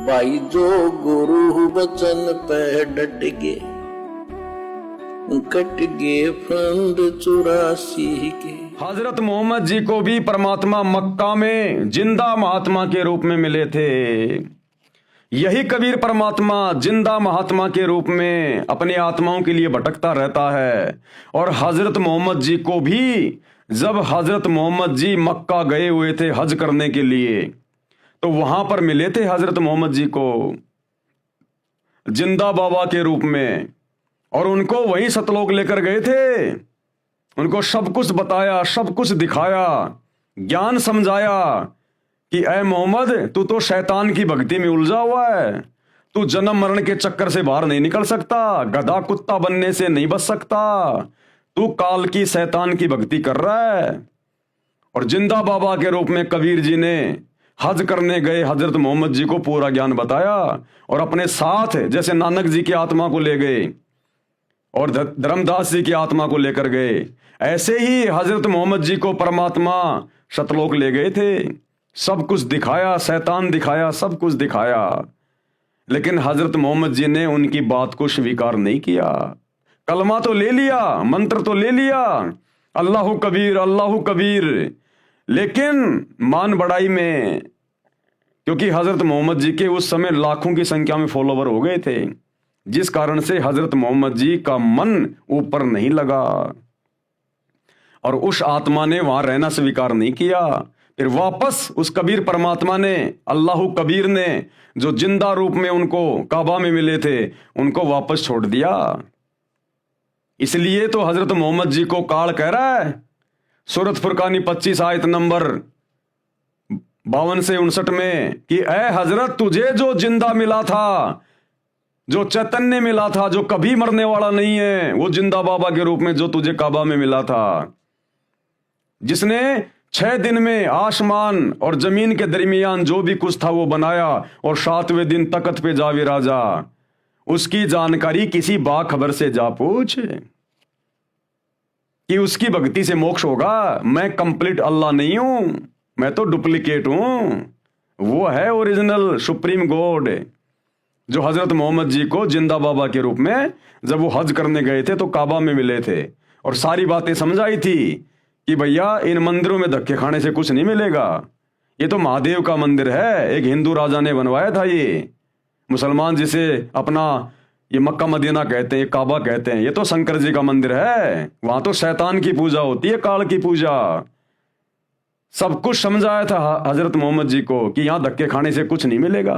भाई जो गुरु वचन पे डट गए, कट गए फंद 84 के। हजरत मोहम्मद जी को भी परमात्मा मक्का में जिंदा महात्मा के रूप में मिले थे। यही कबीर परमात्मा जिंदा महात्मा के रूप में अपनी आत्माओं के लिए भटकता रहता है। और हजरत मोहम्मद जी को भी जब हजरत मोहम्मद जी मक्का गए हुए थे हज करने के लिए, तो वहां पर मिले थे हजरत मोहम्मद जी को जिंदा बाबा के रूप में, और उनको वहीं सतलोक लेकर गए थे। उनको सब कुछ बताया, सब कुछ दिखाया, ज्ञान समझाया कि ऐ मोहम्मद, तू तो शैतान की भक्ति में उलझा हुआ है, तू जन्म मरण के चक्कर से बाहर नहीं निकल सकता, गधा कुत्ता बनने से नहीं बच सकता, तू काल की शैतान की भक्ति कर रहा है। और जिंदा बाबा के रूप में कबीर जी ने हज करने गए हजरत मोहम्मद जी को पूरा ज्ञान बताया, और अपने साथ जैसे नानक जी की आत्मा को ले गए और धर्मदास जी की आत्मा को लेकर गए, ऐसे ही हजरत मोहम्मद जी को परमात्मा सतलोक ले गए थे। सब कुछ दिखाया, शैतान दिखाया, सब कुछ दिखाया, लेकिन हजरत मोहम्मद जी ने उनकी बात को स्वीकार नहीं किया। कलमा तो ले लिया, मंत्र तो ले लिया, अल्लाहु कबीर अल्लाहु कबीर, लेकिन मान बढ़ाई में, क्योंकि हजरत मोहम्मद जी के उस समय लाखों की संख्या में फॉलोवर हो गए थे, जिस कारण से हजरत मोहम्मद जी का मन ऊपर नहीं लगा और उस आत्मा ने वहां रहना स्वीकार नहीं किया। फिर वापस उस कबीर परमात्मा ने, अल्लाहु कबीर ने, जो जिंदा रूप में उनको काबा में मिले थे, उनको वापस छोड़ दिया। इसलिए तो हजरत मोहम्मद जी को काल कह रहा है सूरत फुरकानी 25 आयत नंबर 52 से 59 में कि ऐ हजरत, तुझे जो जिंदा मिला था, जो चैतन्य मिला था, जो कभी मरने वाला नहीं है, वो जिंदा बाबा के रूप में जो तुझे काबा में मिला था, जिसने 6 दिन में आसमान और जमीन के दरमियान जो भी कुछ था वो बनाया और 7वें दिन तख्त पे जा विराजा, उसकी जानकारी किसी बाखबर से जा पूछ कि उसकी भक्ति से मोक्ष होगा। मैं कंप्लीट अल्लाह नहीं हूं, मैं तो डुप्लीकेट हूं। वो है ओरिजिनल सुप्रीम गॉड, जो हजरत मोहम्मद जी को जिंदा बाबा के रूप में जब वो हज करने गए थे तो काबा में मिले थे और सारी बातें समझाई थी कि भैया इन मंदिरों में धक्के खाने से कुछ नहीं मिलेगा, ये तो महादेव का मंदिर है, एक हिंदू राजा ने बनवाया था, ये मुसलमान जिसे अपना ये मक्का मदीना कहते हैं, काबा कहते हैं, ये तो शंकर जी का मंदिर है, वहां तो शैतान की पूजा होती है, काल की पूजा। सब कुछ समझाया था हजरत मोहम्मद जी को कि यहां धक्के खाने से कुछ नहीं मिलेगा।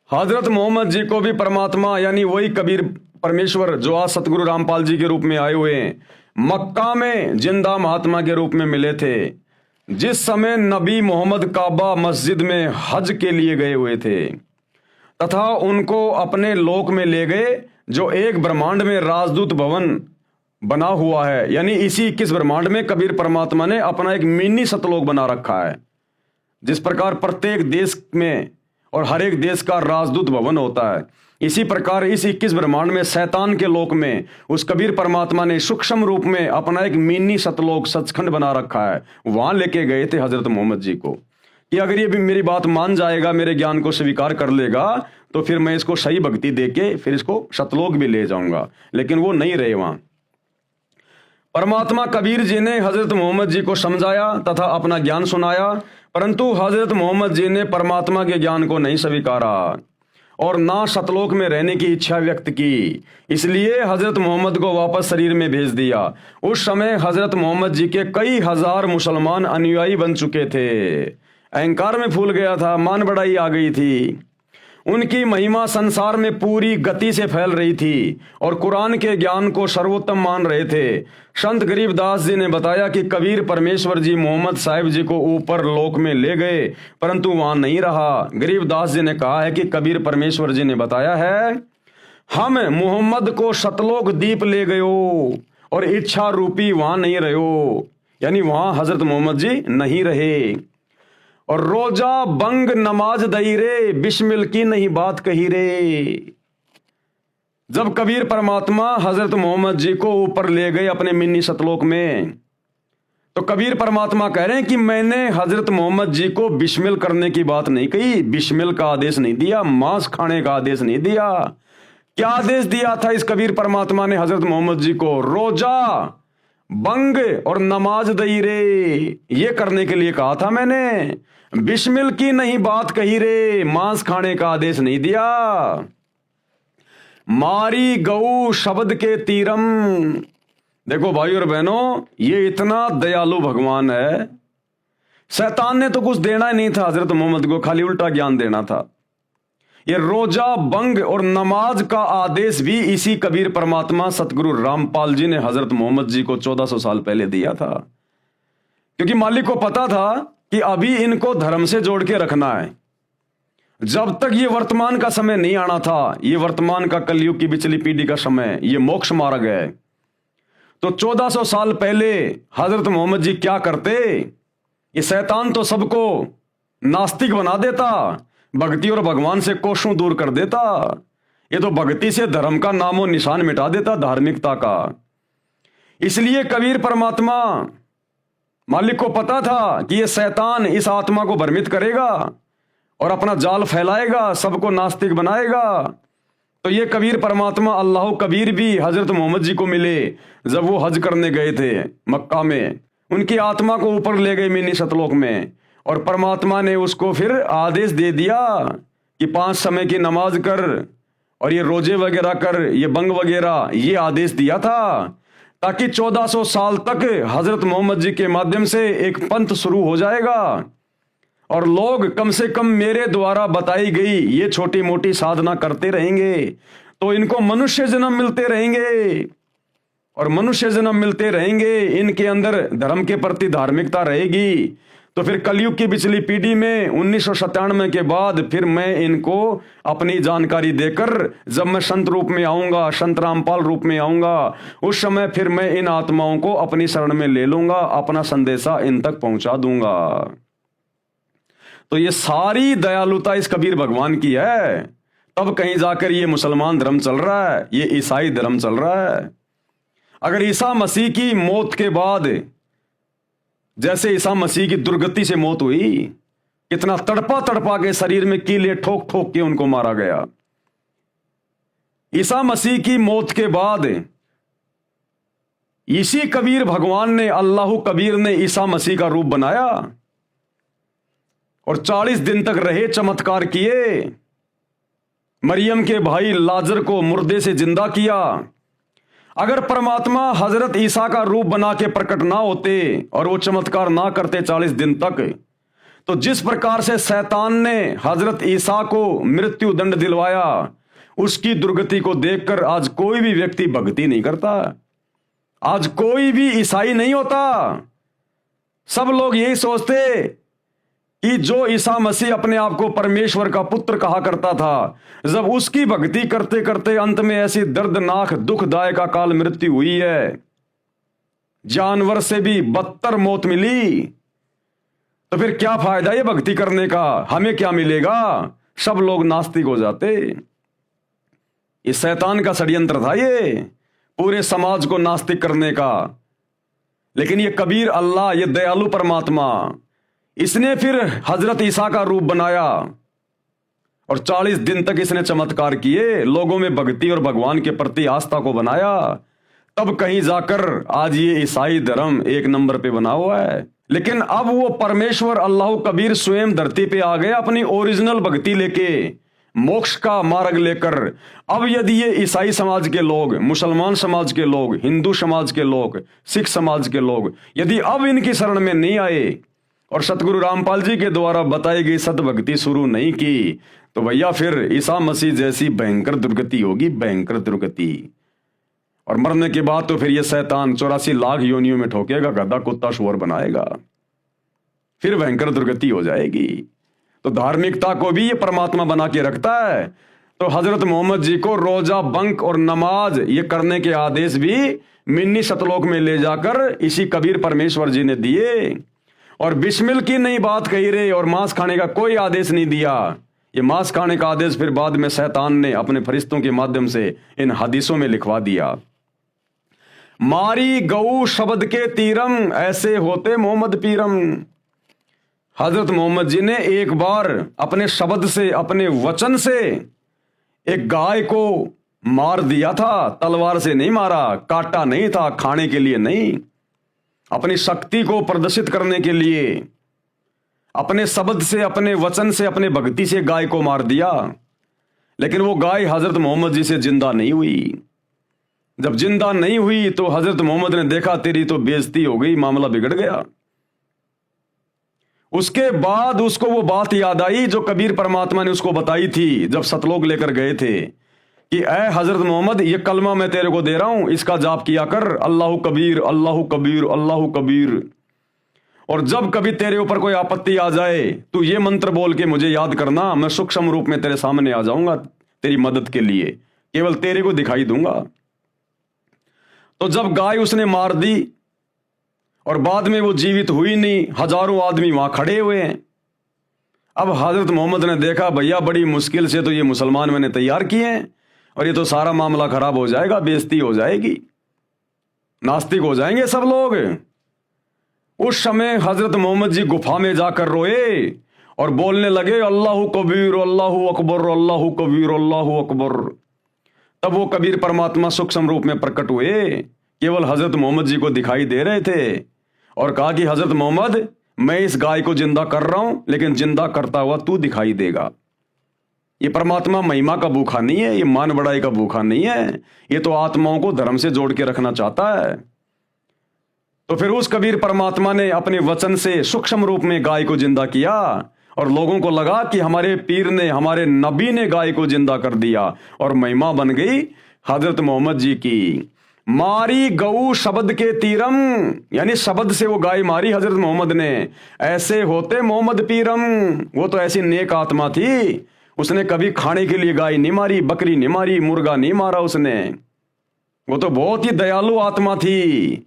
हजरत मोहम्मद जी को भी परमात्मा यानी वही कबीर परमेश्वर जो आज सतगुरु रामपाल जी के रूप में आए हुए हैं, मक्का में जिंदा महात्मा के रूप में मिले थे। जिस समय नबी मोहम्मद काबा मस्जिद में हज के लिए गए हुए थे तथा उनको अपने लोक में ले गए, जो एक ब्रह्मांड में राजदूत भवन बना हुआ है, यानी इसी 21 ब्रह्मांड में कबीर परमात्मा ने अपना एक मिनी सतलोक बना रखा है। जिस प्रकार प्रत्येक देश में और हर एक देश का राजदूत भवन होता है, इसी प्रकार इस 21 ब्रह्मांड में शैतान के लोक में उस कबीर परमात्मा ने सूक्ष्म रूप में अपना एक मिनी सतलोक सचखंड बना रखा है। वहां लेके गए थे हजरत मोहम्मद जी को कि अगर ये भी मेरी बात मान जाएगा, मेरे ज्ञान को स्वीकार कर लेगा, तो फिर मैं इसको सही भक्ति देके फिर इसको सतलोक भी ले जाऊंगा। लेकिन वो नहीं रहे वहां। परमात्मा कबीर जी ने हजरत मोहम्मद जी को समझाया तथा अपना ज्ञान सुनाया, परंतु हजरत मोहम्मद जी ने परमात्मा के ज्ञान को नहीं स्वीकारा और ना सतलोक में रहने की इच्छा व्यक्त की। इसलिए हजरत मोहम्मद को वापस शरीर में भेज दिया। उस समय हजरत मोहम्मद जी के कई हजार मुसलमान अनुयायी बन चुके थे। अहंकार में फूल गया था, मान बढ़ाई आ गई थी, उनकी महिमा संसार में पूरी गति से फैल रही थी और कुरान के ज्ञान को सर्वोत्तम मान रहे थे। संत गरीबदास जी ने बताया कि कबीर परमेश्वर जी मोहम्मद साहिब जी को ऊपर लोक में ले गए, परंतु वहां नहीं रहा। गरीबदास जी ने कहा है कि कबीर परमेश्वर जी ने बताया है, हम मोहम्मद को सतलोक दीप ले गयो और इच्छा रूपी वहां नहीं रहो, यानी वहां हजरत मोहम्मद जी नहीं रहे। और रोजा बंग नमाज दई रे, बिस्मिल की नहीं बात कही रे। जब कबीर परमात्मा हजरत मोहम्मद जी को ऊपर ले गए अपने मिनी सतलोक में, तो कबीर परमात्मा कह रहे हैं कि मैंने हजरत मोहम्मद जी को बिस्मिल करने की बात नहीं कही, बिस्मिल का आदेश नहीं दिया, मांस खाने का आदेश नहीं दिया। क्या आदेश दिया था इस कबीर परमात्मा ने हजरत मोहम्मद जी को? रोजा, बंग और नमाज दई रे, ये करने के लिए कहा था मैंने। बिस्मिल की नहीं बात कही रे, मांस खाने का आदेश नहीं दिया। मारी गऊ शब्द के तीरम। देखो भाई और बहनों, ये इतना दयालु भगवान है। शैतान ने तो कुछ देना ही नहीं था हजरत मोहम्मद को, खाली उल्टा ज्ञान देना था। ये रोजा, बंग और नमाज का आदेश भी इसी कबीर परमात्मा सतगुरु रामपाल जी ने हजरत मोहम्मद जी को 1400 साल पहले दिया था, क्योंकि मालिक को पता था कि अभी इनको धर्म से जोड़ के रखना है। जब तक ये वर्तमान का समय नहीं आना था, ये वर्तमान का कलयुग की पिछली पीढ़ी का समय, ये मोक्ष मार्ग है, तो 1400 साल पहले हजरत मोहम्मद जी क्या करते? ये शैतान तो सबको नास्तिक बना देता, भक्ति और भगवान से कोसों दूर कर देता। ये तो भक्ति से धर्म का नामो निशान मिटा देता, धार्मिकता का। इसलिए कबीर परमात्मा, मालिक को पता था कि ये शैतान इस आत्मा को भ्रमित करेगा और अपना जाल फैलाएगा, सबको नास्तिक बनाएगा। तो ये कबीर परमात्मा अल्लाह कबीर भी हजरत मोहम्मद जी को मिले जब वो हज करने गए थे मक्का में। उनकी आत्मा को ऊपर ले गए मिनी सतलोक में, और परमात्मा ने उसको फिर आदेश दे दिया कि 5 समय की नमाज कर और ये रोजे वगैरह कर, ये बंग वगैरह, ये आदेश दिया था ताकि 1400 साल तक हजरत मोहम्मद जी के माध्यम से एक पंथ शुरू हो जाएगा और लोग कम से कम मेरे द्वारा बताई गई ये छोटी मोटी साधना करते रहेंगे तो इनको मनुष्य जन्म मिलते रहेंगे, और मनुष्य जन्म मिलते रहेंगे, इनके अंदर धर्म के प्रति धार्मिकता रहेगी। तो फिर कलयुग की पिछली पीढ़ी में 1997 के बाद फिर मैं इनको अपनी जानकारी देकर, जब मैं संत रूप में आऊंगा, संत रामपाल रूप में आऊंगा, उस समय फिर मैं इन आत्माओं को अपनी शरण में ले लूंगा, अपना संदेशा इन तक पहुंचा दूंगा। तो ये सारी दयालुता इस कबीर भगवान की है। तब कहीं जाकर ये मुसलमान धर्म चल रहा है, ये ईसाई धर्म चल रहा है। अगर ईसा मसीह की मौत के बाद, जैसे ईसा मसीह की दुर्गति से मौत हुई, कितना तड़पा तड़पा के शरीर में कीले ठोक ठोक के उनको मारा गया। ईसा मसीह की मौत के बाद इसी कबीर भगवान ने, अल्लाह कबीर ने ईसा मसीह का रूप बनाया और 40 दिन तक रहे, चमत्कार किए। मरियम के भाई लाजर को मुर्दे से जिंदा किया। अगर परमात्मा हजरत ईसा का रूप बना के प्रकट ना होते और वो चमत्कार ना करते 40 दिन तक, तो जिस प्रकार से शैतान ने हजरत ईसा को मृत्यु दंड दिलवाया, उसकी दुर्गति को देखकर आज कोई भी व्यक्ति भक्ति नहीं करता, आज कोई भी ईसाई नहीं होता। सब लोग यही सोचते कि जो ईसा मसीह अपने आप को परमेश्वर का पुत्र कहा करता था, जब उसकी भक्ति करते करते अंत में ऐसी दर्दनाक दुखदायक अकाल मृत्यु हुई है, जानवर से भी बदतर मौत मिली, तो फिर क्या फायदा ये भक्ति करने का? हमें क्या मिलेगा? सब लोग नास्तिक हो जाते। ये शैतान का षड्यंत्र था, ये पूरे समाज को नास्तिक करने का। लेकिन ये कबीर अल्लाह, ये दयालु परमात्मा, इसने फिर हजरत ईसा का रूप बनाया और 40 दिन तक इसने चमत्कार किए, लोगों में भक्ति और भगवान के प्रति आस्था को बनाया। तब कहीं जाकर आज ये ईसाई धर्म एक नंबर पे बना हुआ है। लेकिन अब वो परमेश्वर अल्लाह कबीर स्वयं धरती पे आ गए अपनी ओरिजिनल भक्ति लेके, मोक्ष का मार्ग लेकर। अब यदि ये ईसाई समाज के लोग, मुसलमान समाज के लोग, हिंदू समाज के लोग, सिख समाज के लोग यदि अब इनकी शरण में नहीं आए और सतगुरु रामपाल जी के द्वारा बताई गई सतभक्ति शुरू नहीं की, तो भैया फिर ईसा मसीह जैसी भयंकर दुर्गति होगी, भयंकर दुर्गति। और मरने के बाद तो फिर ये शैतान 84 लाख योनियों में ठोकेगा, गधा कुत्ता शुअर बनाएगा, फिर भयंकर दुर्गति हो जाएगी। तो धार्मिकता को भी ये परमात्मा बना के रखता है। तो हजरत मोहम्मद जी को रोजा, बंक और नमाज ये करने के आदेश भी मिन्नी सतलोक में ले जाकर इसी कबीर परमेश्वर जी ने दिए। और बिस्मिल की नहीं बात कही रे, और मांस खाने का कोई आदेश नहीं दिया। ये मांस खाने का आदेश फिर बाद में शैतान ने अपने फरिश्तों के माध्यम से इन हदीसों में लिखवा दिया। मारी गऊ शब्द के तीरम, ऐसे होते मोहम्मद पीरम। हजरत मोहम्मद जी ने एक बार अपने शब्द से, अपने वचन से एक गाय को मार दिया था। तलवार से नहीं मारा, काटा नहीं था, खाने के लिए नहीं, अपनी शक्ति को प्रदर्शित करने के लिए अपने शब्द से, अपने वचन से, अपने भक्ति से गाय को मार दिया। लेकिन वो गाय हजरत मोहम्मद जी से जिंदा नहीं हुई। जब जिंदा नहीं हुई तो हजरत मोहम्मद ने देखा तेरी तो बेइज्जती हो गई, मामला बिगड़ गया। उसके बाद उसको वो बात याद आई जो कबीर परमात्मा ने उसको बताई थी जब सतलोक लेकर गए थे कि ऐ हजरत मोहम्मद, ये कलमा मैं तेरे को दे रहा हूं, इसका जाप किया कर, अल्लाहु कबीर अल्लाहु कबीर अल्लाहु कबीर। और जब कभी तेरे ऊपर कोई आपत्ति आ जाए तू ये मंत्र बोल के मुझे याद करना, मैं सूक्ष्म रूप में तेरे सामने आ जाऊंगा तेरी मदद के लिए, केवल तेरे को दिखाई दूंगा। तो जब गाय उसने मार दी और बाद में वो जीवित हुई नहीं, हजारों आदमी वहां खड़े हुए हैं। अब हजरत मोहम्मद ने देखा भैया बड़ी मुश्किल से तो ये मुसलमान मैंने तैयार किए हैं और ये तो सारा मामला खराब हो जाएगा, बेइज्जती हो जाएगी, नास्तिक हो जाएंगे सब लोग। उस समय हजरत मोहम्मद जी गुफा में जाकर रोए और बोलने लगे अल्लाहु कबीर अल्लाहु अकबर अल्लाहु कबीर अल्लाहु अकबर। तब वो कबीर परमात्मा सूक्ष्म रूप में प्रकट हुए, केवल हजरत मोहम्मद जी को दिखाई दे रहे थे और कहा कि हजरत मोहम्मद, मैं इस गाय को जिंदा कर रहा हूं, लेकिन जिंदा करता हुआ तू दिखाई देगा। ये परमात्मा महिमा का भूखा नहीं है, ये मान बढ़ाई का भूखा नहीं है, ये तो आत्माओं को धर्म से जोड़ के रखना चाहता है। तो फिर उस कबीर परमात्मा ने अपने वचन से सूक्ष्म रूप में गाय को जिंदा किया और लोगों को लगा कि हमारे पीर ने, हमारे नबी ने गाय को जिंदा कर दिया और महिमा बन गई हजरत मोहम्मद जी की। मारी गऊ शब्द के तीरम, यानी शब्द से वो गाय मारी हजरत मोहम्मद ने, ऐसे होते मोहम्मद पीरम। वो तो ऐसी नेक आत्मा थी, उसने कभी खाने के लिए गाय नहीं मारी, बकरी नहीं मारी, मुर्गा नहीं मारा उसने। वो तो बहुत ही दयालु आत्मा थी।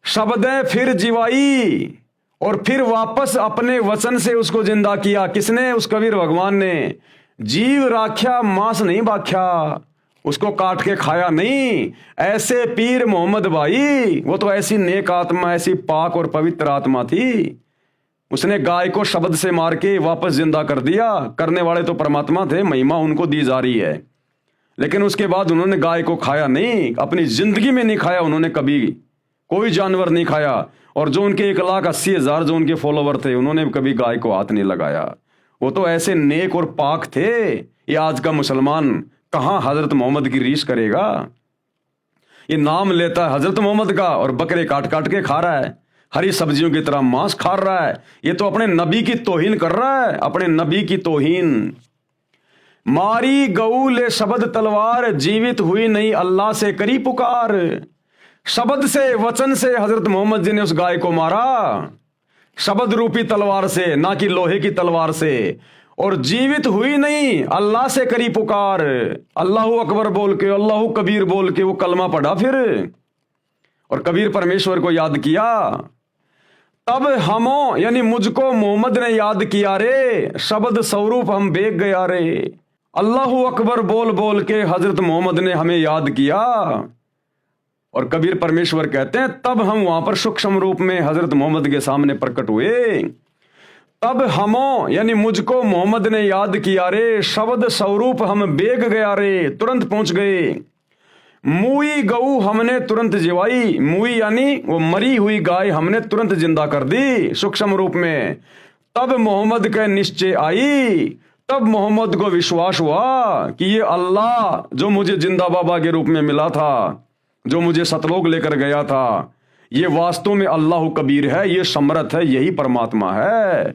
शब्द फिर जीवाई और फिर वापस अपने वचन से उसको जिंदा किया। किसने? उस कबीर भगवान ने। जीव राख्या मांस नहीं बाख्या, उसको काट के खाया नहीं। ऐसे पीर मोहम्मद भाई, वो तो ऐसी नेक आत्मा, ऐसी पाक और पवित्र आत्मा थी। उसने गाय को शब्द से मार के वापस जिंदा कर दिया। करने वाले तो परमात्मा थे, महिमा उनको दी जा रही है। लेकिन उसके बाद उन्होंने गाय को खाया नहीं, अपनी जिंदगी में नहीं खाया उन्होंने, कभी कोई जानवर नहीं खाया। और जो उनके 1,80,000 जो उनके फॉलोवर थे, उन्होंने कभी गाय को हाथ नहीं लगाया। वो तो ऐसे नेक और पाक थे। ये आज का मुसलमान कहां हजरत मोहम्मद की रीस करेगा? ये नाम लेता है हजरत मोहम्मद का और बकरे काट काट के खा रहा है, हरी सब्जियों की तरह मांस खा रहा है। ये तो अपने नबी की तौहीन कर रहा है, अपने नबी की तौहीन। मारी गऊ ले शब्द तलवार, जीवित हुई नहीं अल्लाह से करी पुकार। शब्द से, वचन से हजरत मोहम्मद जी ने उस गाय को मारा, शब्द रूपी तलवार से, ना कि लोहे की तलवार से। और जीवित हुई नहीं, अल्लाह से करी पुकार। अल्लाहु अकबर बोल के, अल्लाहु कबीर बोल के वो कलमा पढ़ा फिर, और कबीर परमेश्वर को याद किया। तब हमो, यानी मुझको मोहम्मद ने याद किया रे, शब्द स्वरूप हम बेग गया रे। अल्लाहु अकबर बोल बोल के हजरत मोहम्मद ने हमें याद किया। और कबीर परमेश्वर कहते हैं तब हम वहां पर सूक्ष्म रूप में हजरत मोहम्मद के सामने प्रकट हुए। तब हमो, यानी मुझको मोहम्मद ने याद किया रे, शब्द स्वरूप हम बेग गया रे, तुरंत पहुंच गए। मुई गऊ हमने तुरंत जिवाई, मुई यानी वो मरी हुई गाय हमने तुरंत जिंदा कर दी सूक्ष्म रूप में। तब मोहम्मद का निश्चय आई, तब मोहम्मद को विश्वास हुआ कि ये अल्लाह जो मुझे जिंदा बाबा के रूप में मिला था, जो मुझे सतलोक लेकर गया था, ये वास्तव में अल्लाह कबीर है, ये समर्थ है, यही परमात्मा है।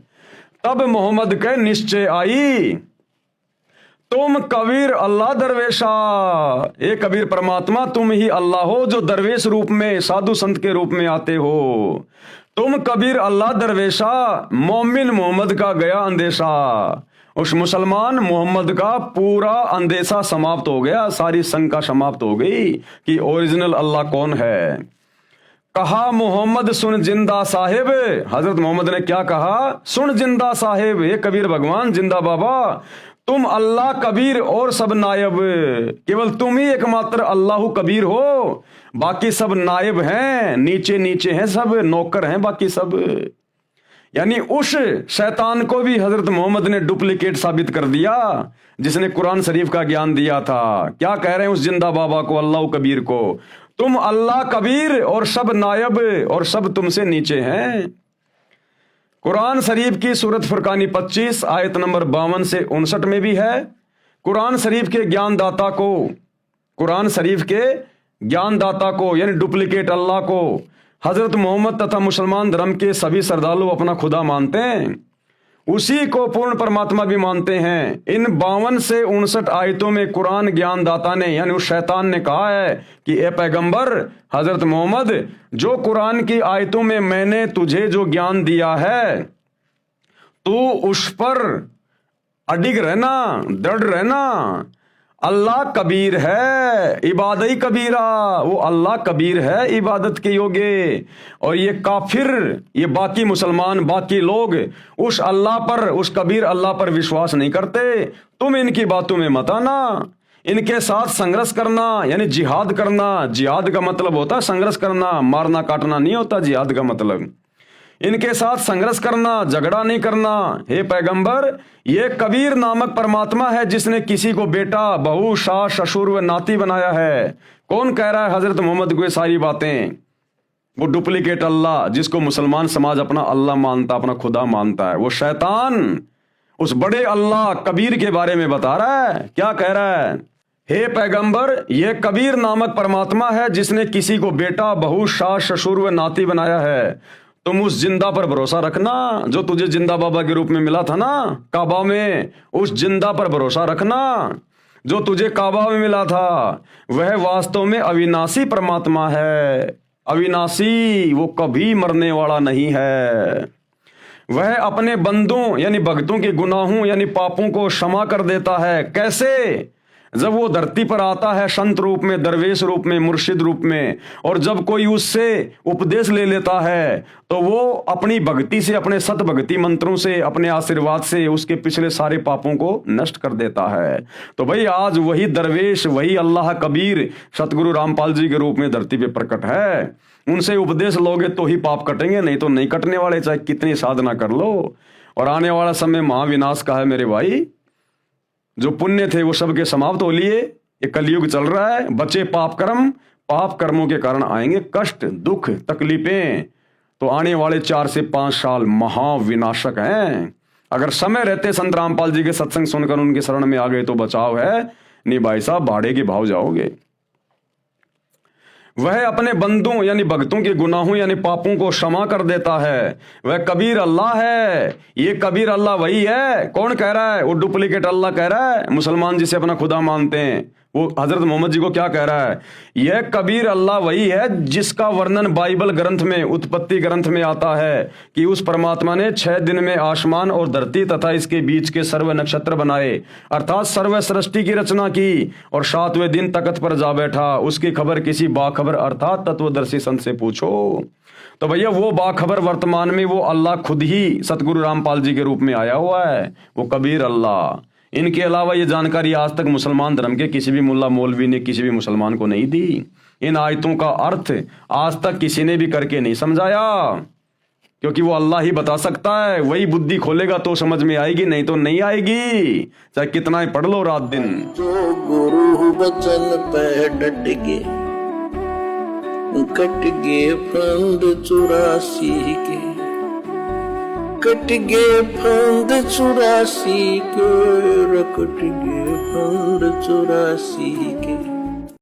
तब मोहम्मद के निश्चय आई, तुम कबीर अल्लाह दरवेशा, ये कबीर परमात्मा तुम ही अल्लाह हो जो दरवेश रूप में, साधु संत के रूप में आते हो। तुम कबीर अल्लाह दरवेशा, मोमिन मोहम्मद का गया अंदेशा। उस मुसलमान मोहम्मद का पूरा अंदेशा समाप्त हो गया, सारी शंका समाप्त हो गई कि ओरिजिनल अल्लाह कौन है। कहा मोहम्मद सुन जिंदा साहिब, हजरत मोहम्मद ने क्या कहा? सुन जिंदा साहिब, ये कबीर भगवान जिंदा बाबा, तुम अल्लाह कबीर और सब नायब, केवल तुम ही एकमात्र अल्लाह कबीर हो, बाकी सब नायब हैं, नीचे नीचे हैं, सब नौकर हैं बाकी सब। यानी उस शैतान को भी हजरत मोहम्मद ने डुप्लीकेट साबित कर दिया जिसने कुरान शरीफ का ज्ञान दिया था। क्या कह रहे हैं उस जिंदा बाबा को, अल्लाह कबीर को, तुम अल्लाह कबीर और सब नायब और सब तुमसे नीचे हैं। कुरान शरीफ की सूरत फुरकानी 25 आयत नंबर 52 से 59 में भी है। कुरान शरीफ के ज्ञानदाता को, कुरान शरीफ के ज्ञानदाता को यानी डुप्लीकेट अल्लाह को हजरत मोहम्मद तथा मुसलमान धर्म के सभी श्रद्धालु अपना खुदा मानते हैं, उसी को पूर्ण परमात्मा भी मानते हैं। इन 52 से 59 आयतों में कुरान ज्ञानदाता ने यानी उस शैतान ने कहा है कि ए पैगंबर हजरत मोहम्मद, जो कुरान की आयतों में मैंने तुझे जो ज्ञान दिया है, तू उस पर अडिग रहना, दृढ़ रहना। अल्लाह कबीर है, इबादत ही कबीरा, वो अल्लाह कबीर है इबादत के योग्य। और ये काफिर, ये बाकी मुसलमान, बाकी लोग उस अल्लाह पर, उस कबीर अल्लाह पर विश्वास नहीं करते। तुम इनकी बातों में मत आना, इनके साथ संघर्ष करना यानी जिहाद करना। जिहाद का मतलब होता है संघर्ष करना, मारना काटना नहीं होता जिहाद का मतलब। इनके साथ संघर्ष करना, झगड़ा नहीं करना। हे पैगंबर, ये कबीर नामक परमात्मा है जिसने किसी को बेटा, बहू, सास, ससुर व नाती बनाया है। कौन कह रहा है हजरत मोहम्मद को ये सारी बातें? वो डुप्लीकेट अल्लाह जिसको मुसलमान समाज अपना अल्लाह मानता, अपना खुदा मानता है, वो शैतान उस बड़े अल्लाह कबीर के बारे में बता रहा है। क्या कह रहा है? हे पैगंबर, ये कबीर नामक परमात्मा है जिसने किसी को बेटा, बहू, सास, ससुर व नाती बनाया है। तुम उस जिंदा पर भरोसा रखना जो तुझे जिंदा बाबा के रूप में मिला था ना काबा में, उस जिंदा पर भरोसा रखना जो तुझे काबा में मिला था। वह वास्तव में अविनाशी परमात्मा है, अविनाशी, वो कभी मरने वाला नहीं है। वह अपने बंदों यानी भक्तों के गुनाहों यानी पापों को क्षमा कर देता है। कैसे? जब वो धरती पर आता है संत रूप में, दरवेश रूप में, मुर्शिद रूप में, और जब कोई उससे उपदेश ले लेता है तो वो अपनी भक्ति से, अपने सत भक्ति मंत्रों से, अपने आशीर्वाद से उसके पिछले सारे पापों को नष्ट कर देता है। तो भाई आज वही दरवेश, वही अल्लाह कबीर सतगुरु रामपाल जी के रूप में धरती पे प्रकट है। उनसे उपदेश लोगे तो ही पाप कटेंगे, नहीं तो नहीं कटने वाले, चाहे कितनी साधना कर लो। और आने वाला समय महाविनाश का है मेरे भाई। जो पुण्य थे वो सबके समाप्त हो लिए, ये कलयुग चल रहा है। बचे पाप कर्म, पाप कर्मों के कारण आएंगे कष्ट, दुख, तकलीफें। तो आने वाले 4 से 5 साल महाविनाशक हैं। अगर समय रहते संत रामपाल जी के सत्संग सुनकर उनके शरण में आ गए तो बचाव है, नहीं भाई साहब भाड़े के भाव जाओगे। वह अपने बंदों यानी भक्तों के गुनाहों यानी पापों को क्षमा कर देता है। वह कबीर अल्लाह है। ये कबीर अल्लाह वही है। कौन कह रहा है? वो डुप्लीकेट अल्लाह कह रहा है। मुसलमान जिसे अपना खुदा मानते हैं वो हजरत मोहम्मद जी को क्या कह रहा है? यह कबीर अल्लाह वही है जिसका वर्णन बाइबल ग्रंथ में, उत्पत्ति ग्रंथ में आता है कि उस परमात्मा ने 6 दिन में आसमान और धरती तथा इसके बीच के सर्व नक्षत्र बनाए, अर्थात सर्व सृष्टि की रचना की, और 7वें दिन तख्त पर जा बैठा। उसकी खबर किसी बाखबर अर्थात तत्वदर्शी संत से पूछो। तो भैया वो बाखबर वर्तमान में वो अल्लाह खुद ही सतगुरु रामपाल जी के रूप में आया हुआ है, वो कबीर अल्लाह। इनके अलावा ये जानकारी आज तक मुसलमान धर्म के किसी भी मुल्ला मौलवी ने किसी भी मुसलमान को नहीं दी। इन आयतों का अर्थ आज तक किसी ने भी करके नहीं समझाया, क्योंकि वो अल्लाह ही बता सकता है। वही बुद्धि खोलेगा तो समझ में आएगी, नहीं तो नहीं आएगी, चाहे कितना ही पढ़ लो रात दिन। जो गुरु बचन पे डट के कट गए फंद 84 के, कट गए फंद 84 के, कट गए फंद 84 के।